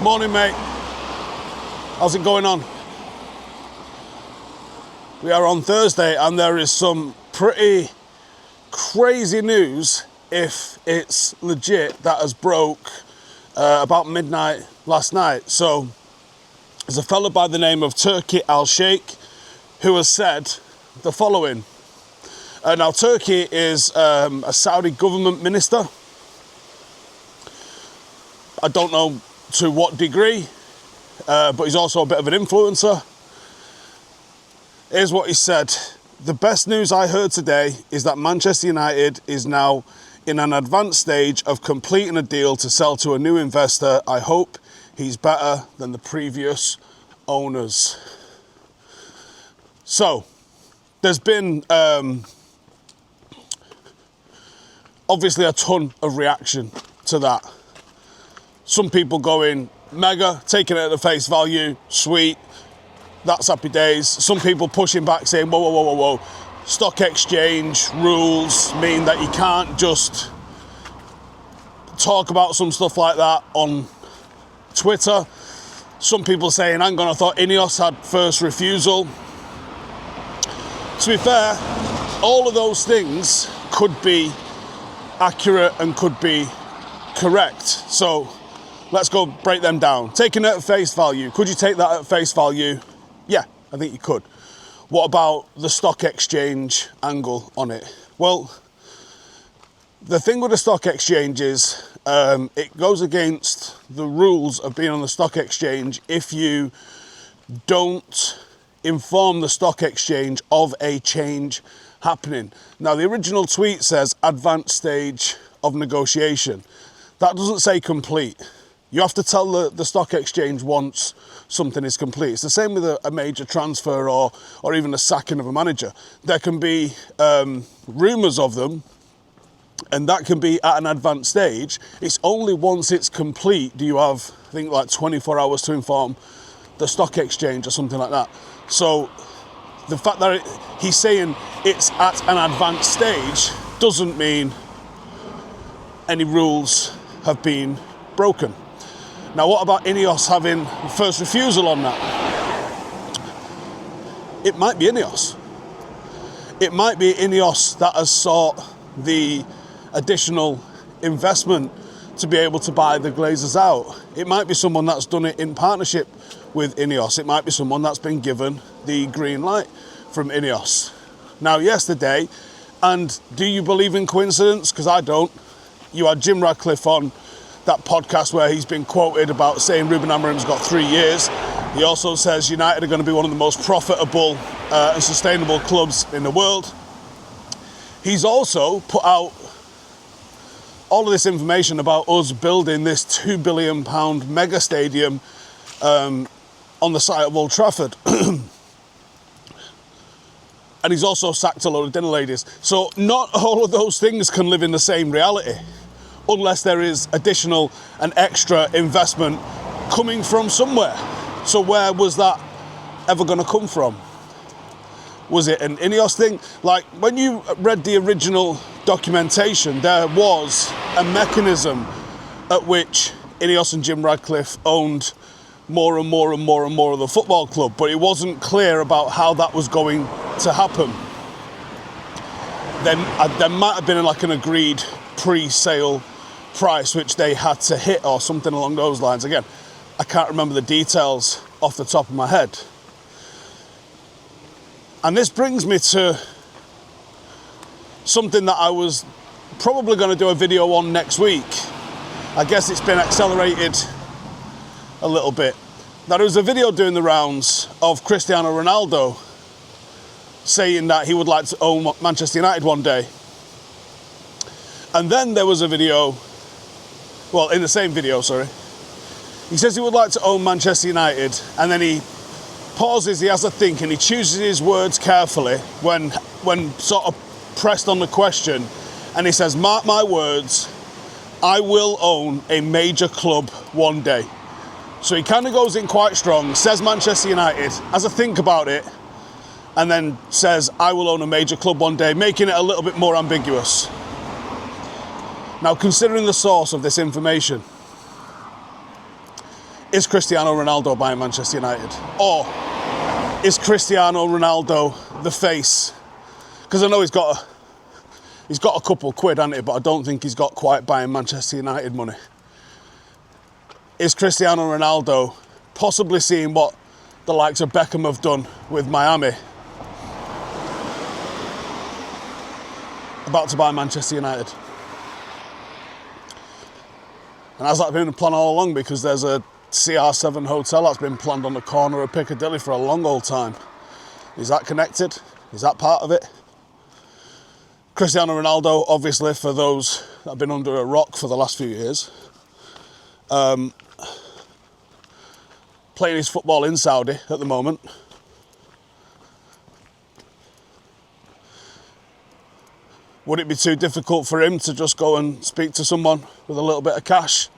Morning, mate. How's it going on? We are on Thursday and there is some pretty crazy news, if it's legit, that has broke about midnight last night. So there's a fella by the name of Turki Al-Sheikh who has said the following. Now, Turkey is a Saudi government minister. I don't know to what degree, but he's also a bit of an influencer. Here's what he said. The best news I heard today is that Manchester United is now in an advanced stage of completing a deal to sell to a new investor. I hope he's better than the previous owners. So, there's been obviously a ton of reaction to that. Some people going mega, taking it at the face value, sweet, that's happy days. Some people pushing back saying, whoa, whoa, whoa, whoa, whoa. Stock exchange rules mean that you can't just talk about some stuff like that on Twitter. Some people saying, hang on, I thought INEOS had first refusal. To be fair, all of those things could be accurate and could be correct. So let's go break them down. Taking it at face value. Could you take that at face value? Yeah, I think you could. What about the stock exchange angle on it? Well, the thing with the stock exchange is it goes against the rules of being on the stock exchange if you don't inform the stock exchange of a change happening. Now, the original tweet says advanced stage of negotiation. That doesn't say complete. You have to tell the stock exchange once something is complete. It's the same with a major transfer or even a sacking of a manager. There can be rumours of them, and that can be at an advanced stage. It's only once it's complete do you have, I think, like 24 hours to inform the stock exchange or something like that. So the fact that he's saying it's at an advanced stage doesn't mean any rules have been broken. Now, what about INEOS having first refusal on that? It might be INEOS. It might be INEOS that has sought the additional investment to be able to buy the Glazers out. It might be someone that's done it in partnership with INEOS. It might be someone that's been given the green light from INEOS. Now, yesterday, and do you believe in coincidence? Because I don't. You had Jim Ratcliffe on that podcast where he's been quoted about saying Ruben Amorim's got 3 years. He also says United are going to be one of the most profitable and sustainable clubs in the world. He's also put out all of this information about us building this £2 billion mega stadium on the site of Old Trafford. And he's also sacked a load of dinner ladies. So not all of those things can live in the same reality, unless there is additional and extra investment coming from somewhere. So where was that ever going to come from? Was it an INEOS thing? Like, when you read the original documentation, there was a mechanism at which INEOS and Jim Ratcliffe owned more and more and more and more of the football club, but it wasn't clear about how that was going to happen. Then there might have been like an agreed pre-sale price which they had to hit or something along those lines. Again, I can't remember the details off the top of my head. And this brings me to something that I was probably going to do a video on next week. I guess it's been accelerated a little bit. Now, there was a video doing the rounds of Cristiano Ronaldo saying that he would like to own Manchester United one day. And then there was a video, well, in the same video, sorry. He says he would like to own Manchester United, and then he pauses, he has a think, and he chooses his words carefully when sort of pressed on the question, and he says, mark my words, I will own a major club one day. So he kind of goes in quite strong, says Manchester United, has a think about it, and then says, I will own a major club one day, making it a little bit more ambiguous. Now, considering the source of this information, is Cristiano Ronaldo buying Manchester United? Or is Cristiano Ronaldo the face? Because I know he's got a couple quid, hasn't he? But I don't think he's got quite buying Manchester United money. Is Cristiano Ronaldo possibly seeing what the likes of Beckham have done with Miami, about to buy Manchester United? And has that been a plan all along? Because there's a CR7 hotel that's been planned on the corner of Piccadilly for a long old time. Is that connected? Is that part of it? Cristiano Ronaldo, obviously, for those that have been under a rock for the last few years, playing his football in Saudi at the moment. Would it be too difficult for him to just go and speak to someone with a little bit of cash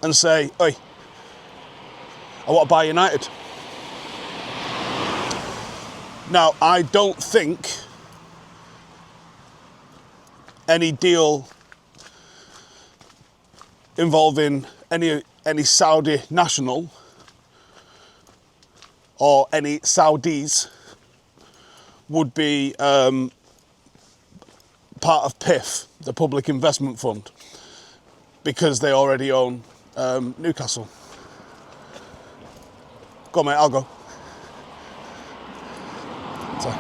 and say, "Oi, I want to buy United"? Now, I don't think any deal involving any Saudi national or any Saudis would be part of PIF, the Public Investment Fund, because they already own Newcastle. Go on, mate, I'll go. So,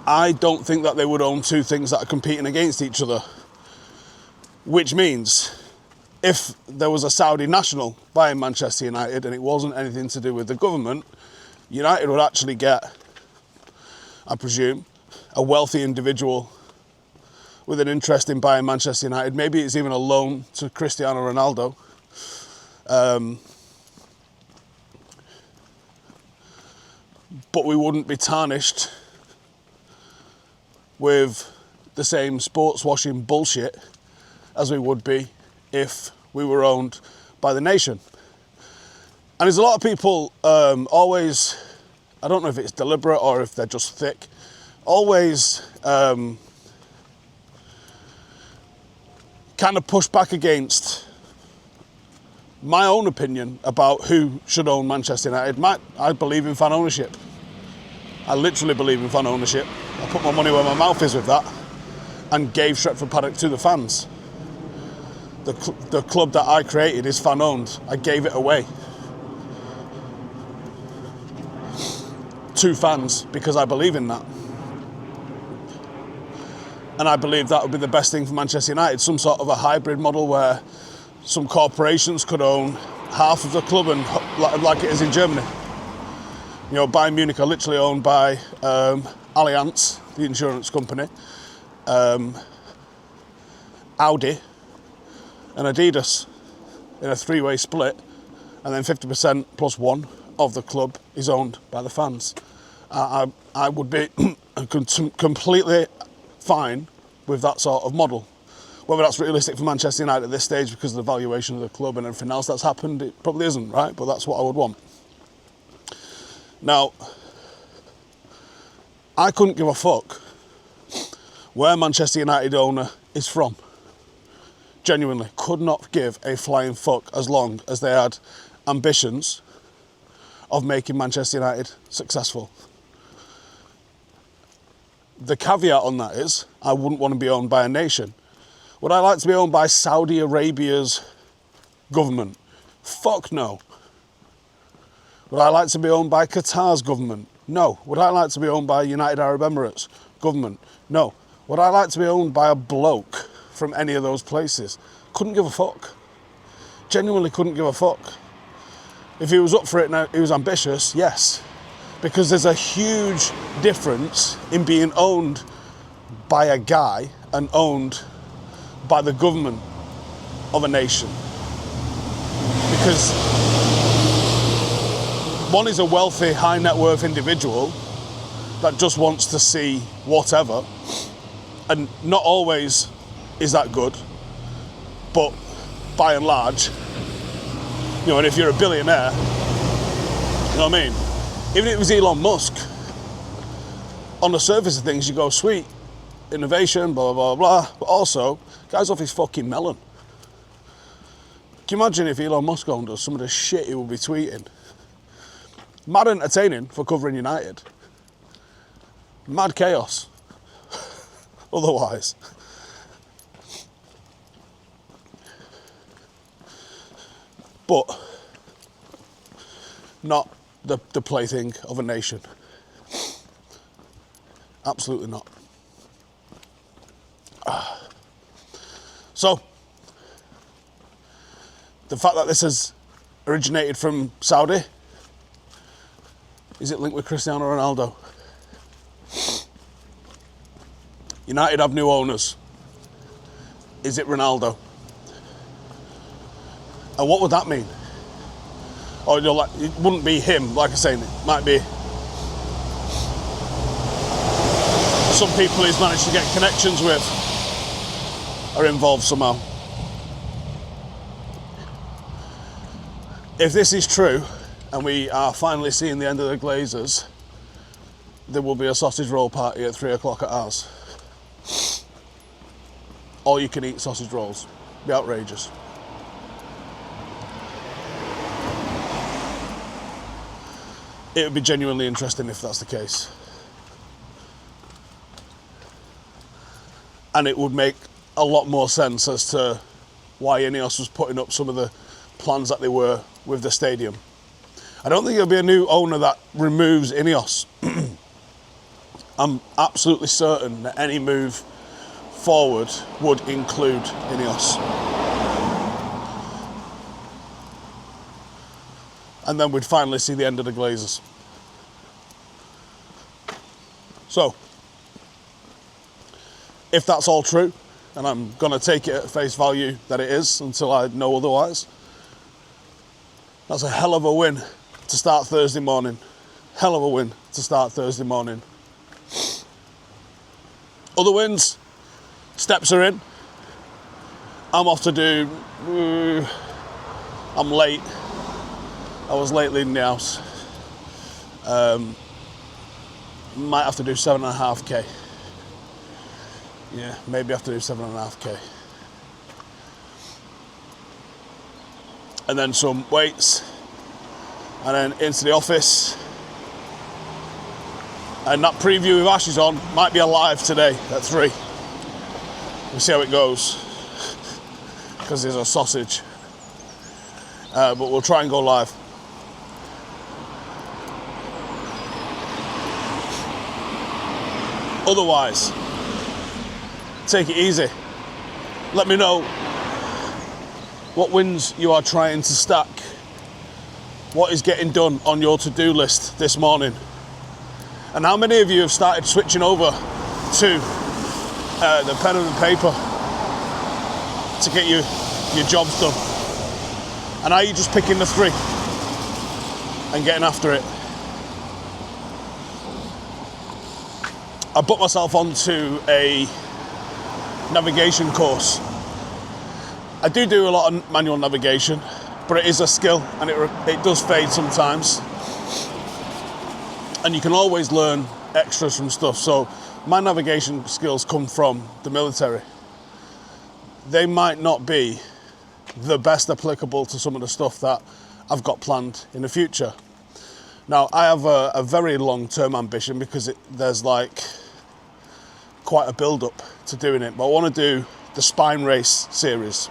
I don't think that they would own two things that are competing against each other, which means if there was a Saudi national buying Manchester United and it wasn't anything to do with the government, United would actually get, I presume, a wealthy individual with an interest in buying Manchester United. Maybe it's even a loan to Cristiano Ronaldo. But we wouldn't be tarnished with the same sports washing bullshit as we would be if we were owned by the nation. And there's a lot of people always, I don't know if it's deliberate or if they're just thick, always kind of push back against my own opinion about who should own Manchester United. I believe in fan ownership. I literally believe in fan ownership. I put my money where my mouth is with that and gave Stretford Paddock to the fans. The club that I created is fan owned. I gave it away to fans because I believe in that. And I believe that would be the best thing for Manchester United, some sort of a hybrid model where some corporations could own half of the club, and like it is in Germany. You know, Bayern Munich are literally owned by Allianz, the insurance company, Audi and Adidas in a three-way split, and then 50% plus one of the club is owned by the fans. I would be completely fine with that sort of model. Whether that's realistic for Manchester United at this stage because of the valuation of the club and everything else that's happened, it probably isn't, right? But that's what I would want. Now, I couldn't give a fuck where Manchester United owner is from. Genuinely, could not give a flying fuck as long as they had ambitions of making Manchester United successful. The caveat on that is, I wouldn't want to be owned by a nation. Would I like to be owned by Saudi Arabia's government? Fuck no. Would I like to be owned by Qatar's government? No. Would I like to be owned by United Arab Emirates government? No. Would I like to be owned by a bloke from any of those places? Couldn't give a fuck. Genuinely couldn't give a fuck. If he was up for it and he was ambitious, yes. Because there's a huge difference in being owned by a guy and owned by the government of a nation. Because one is a wealthy, high net worth individual that just wants to see whatever, and not always is that good, but by and large, you know, and if you're a billionaire, you know what I mean? Even if it was Elon Musk, on the surface of things you go, sweet, innovation, blah, blah, blah, but also, guy's off his fucking melon. Can you imagine if Elon Musk owned us, some of the shit he would be tweeting? Mad entertaining for covering United. Mad chaos. Otherwise. But not the plaything of a nation. Absolutely not. So, the fact that this has originated from Saudi, is it linked with Cristiano Ronaldo? United have new owners. Is it Ronaldo? And what would that mean? Or it wouldn't be him, like I say, it might be some people he's managed to get connections with are involved somehow. If this is true, and we are finally seeing the end of the Glazers, there will be a sausage roll party at 3 o'clock at ours. All you can eat sausage rolls. Be outrageous. It would be genuinely interesting if that's the case. And it would make a lot more sense as to why INEOS was putting up some of the plans that they were with the stadium. I don't think there'll be a new owner that removes INEOS. I'm absolutely certain that any move forward would include INEOS. And then we'd finally see the end of the Glazers. So, if that's all true, and I'm going to take it at face value that it is until I know otherwise, that's a hell of a win to start Thursday morning. Hell of a win to start Thursday morning. Other wins, steps are in. I'm off to do, I'm late. I was late leaving the house. Might have to do 7.5k. Yeah, maybe have to do 7.5k. And then some weights. And then into the office. And that preview with Ash is on. Might be alive today at 3. We'll see how it goes. Because there's a sausage. But we'll try and go live. Otherwise, take it easy. Let me know what wins you are trying to stack. What is getting done on your to-do list this morning? And how many of you have started switching over to the pen and the paper to get your jobs done? And are you just picking the 3 and getting after it? I put myself onto a navigation course. I do a lot of manual navigation, but it is a skill and it does fade sometimes. And you can always learn extras from stuff. So my navigation skills come from the military. They might not be the best applicable to some of the stuff that I've got planned in the future. Now, I have a very long-term ambition because there's like quite a build-up to doing it, but I want to do the Spine Race series.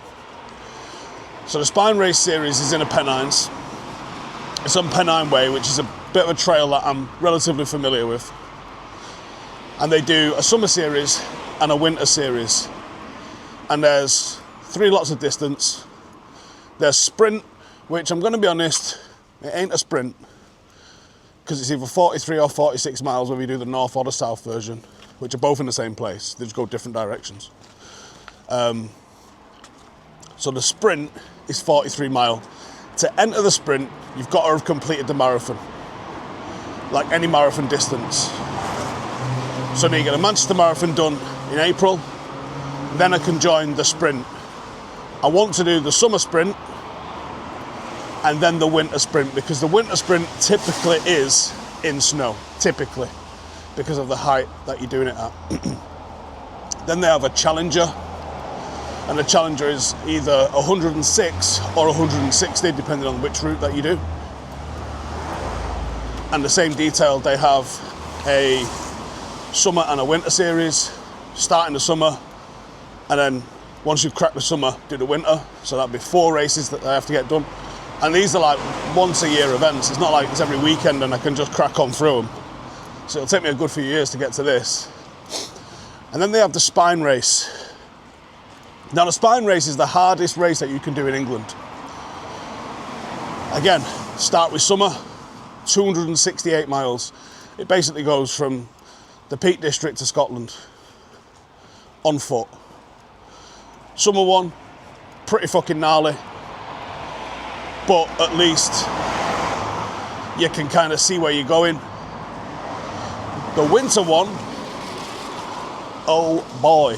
So the Spine Race series is in a Pennines. It's on Pennine Way, which is a bit of a trail that I'm relatively familiar with. And they do a summer series and a winter series. And there's 3 lots of distance. There's sprint, which I'm going to be honest, it ain't a sprint, because it's either 43 or 46 miles whether you do the north or the south version, which are both in the same place. They just go different directions. So the sprint is 43 mile. To enter the sprint, you've got to have completed the marathon, like any marathon distance. So now you get a Manchester Marathon done in April, then I can join the sprint. I want to do the summer sprint and then the winter sprint, because the winter sprint typically is in snow, typically, because of the height that you're doing it at. Then they have a challenger, And the Challenger is either 106 or 160, depending on which route that you do. And the same detail, they have a summer and a winter series, starting the summer, and then once you've cracked the summer, do the winter. So that'd be 4 races that they have to get done. And these are like once a year events. It's not like it's every weekend and I can just crack on through them. So it'll take me a good few years to get to this. And then they have the Spine race. Now the Spine race is the hardest race that you can do in England. Again, start with summer, 268 miles. It basically goes from the Peak District to Scotland on foot. Summer one, pretty fucking gnarly, but at least you can kind of see where you're going. The winter one, oh boy,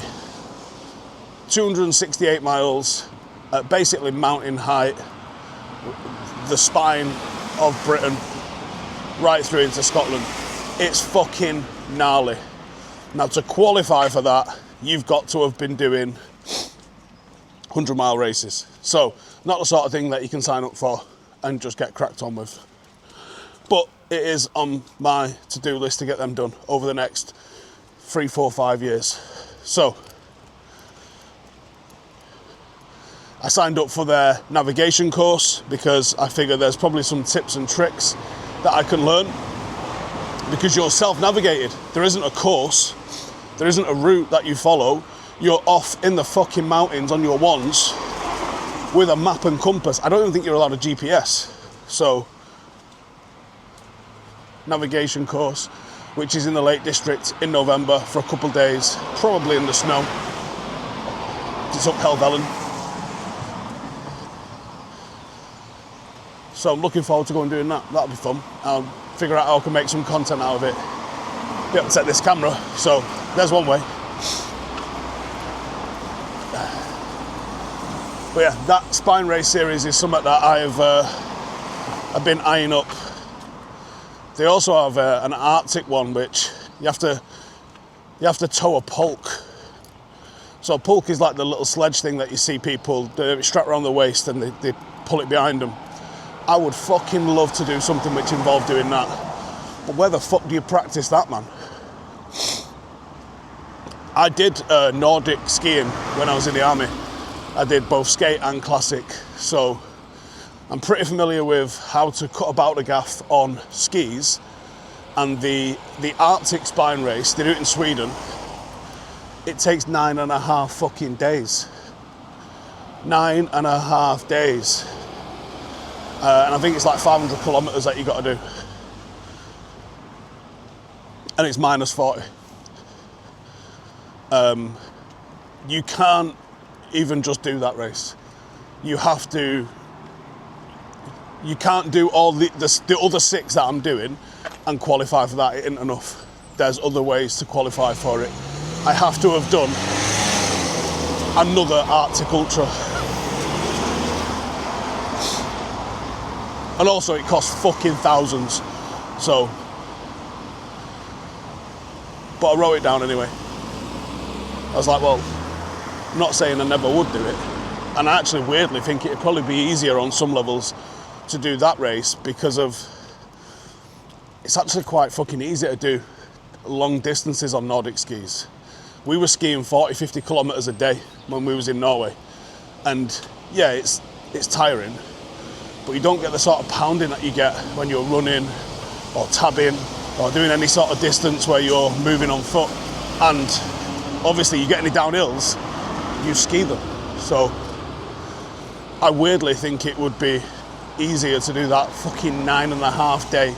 268 miles at basically mountain height, the spine of Britain, right through into Scotland. It's fucking gnarly. Now to qualify for that, you've got to have been doing 100-mile races. So not the sort of thing that you can sign up for and just get cracked on with. But it is on my to-do list to get them done over the next 3, 4, 5 years. So I signed up for their navigation course because I figure there's probably some tips and tricks that I can learn, because you're self-navigated. There isn't a course, there isn't a route that you follow. You're off in the fucking mountains on your ones with a map and compass. I don't even think you're allowed a GPS. So, navigation course, which is in the Lake District in November for a couple of days, probably in the snow. It's up Helvellyn. So I'm looking forward to going and doing that. That'll be fun. I'll figure out how I can make some content out of it. Be able to set this camera. So there's one way. But yeah, that Spine race series is something that I've been eyeing up. They also have an Arctic one, which you have to tow a pulk. So a pulk is like the little sledge thing that you see people strap around the waist and they pull it behind them. I would fucking love to do something which involved doing that. But where the fuck do you practice that, man? I did Nordic skiing when I was in the army. I did both skate and classic, so I'm pretty familiar with how to cut about the gaff on skis. And the Arctic Spine race, they do it in Sweden. It takes 9.5 fucking days. 9.5 days. And I think it's like 500 kilometers that you got to do. And it's minus 40. You can't even just do that race. You have to, you can't do all the other 6 that I'm doing and qualify for that. It isn't enough. There's other ways to qualify for it. I have to have done another Arctic Ultra. And also it costs fucking thousands. So, but I wrote it down anyway. I was like, well, I'm not saying I never would do it. And I actually weirdly think it'd probably be easier on some levels to do that race because of, it's actually quite fucking easy to do long distances on Nordic skis. We were skiing 40, 50 kilometers a day when we was in Norway. And yeah, it's tiring, but you don't get the sort of pounding that you get when you're running or tabbing or doing any sort of distance where you're moving on foot. And obviously you get any downhills, you ski them. So I weirdly think it would be easier to do that fucking 9.5 day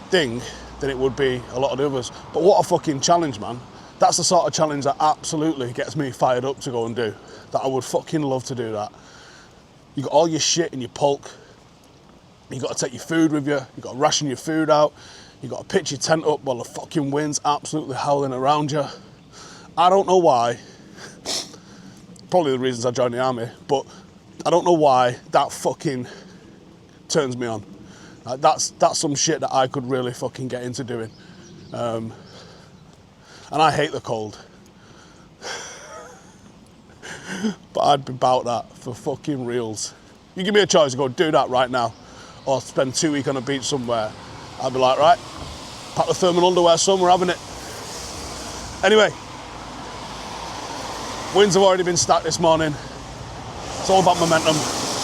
thing than it would be a lot of the others. But what a fucking challenge, man. That's the sort of challenge that absolutely gets me fired up to go and do. That I would fucking love to do that. You got all your shit in your pulk. You got to take your food with you. You got to ration your food out. You got to pitch your tent up while the fucking wind's absolutely howling around you. I don't know why. Probably the reasons I joined the army, but I don't know why that fucking turns me on. That's some shit that I could really fucking get into doing. And I hate the cold. But I'd be about that for fucking reals. You give me a choice to go do that right now, or spend 2 weeks on a beach somewhere, I'd be like, right, pack the thermal underwear, son, we're having it. Anyway, wins have already been stacked this morning. It's all about momentum.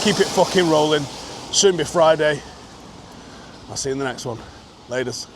Keep it fucking rolling. Soon be Friday. I'll see you in the next one. Laters.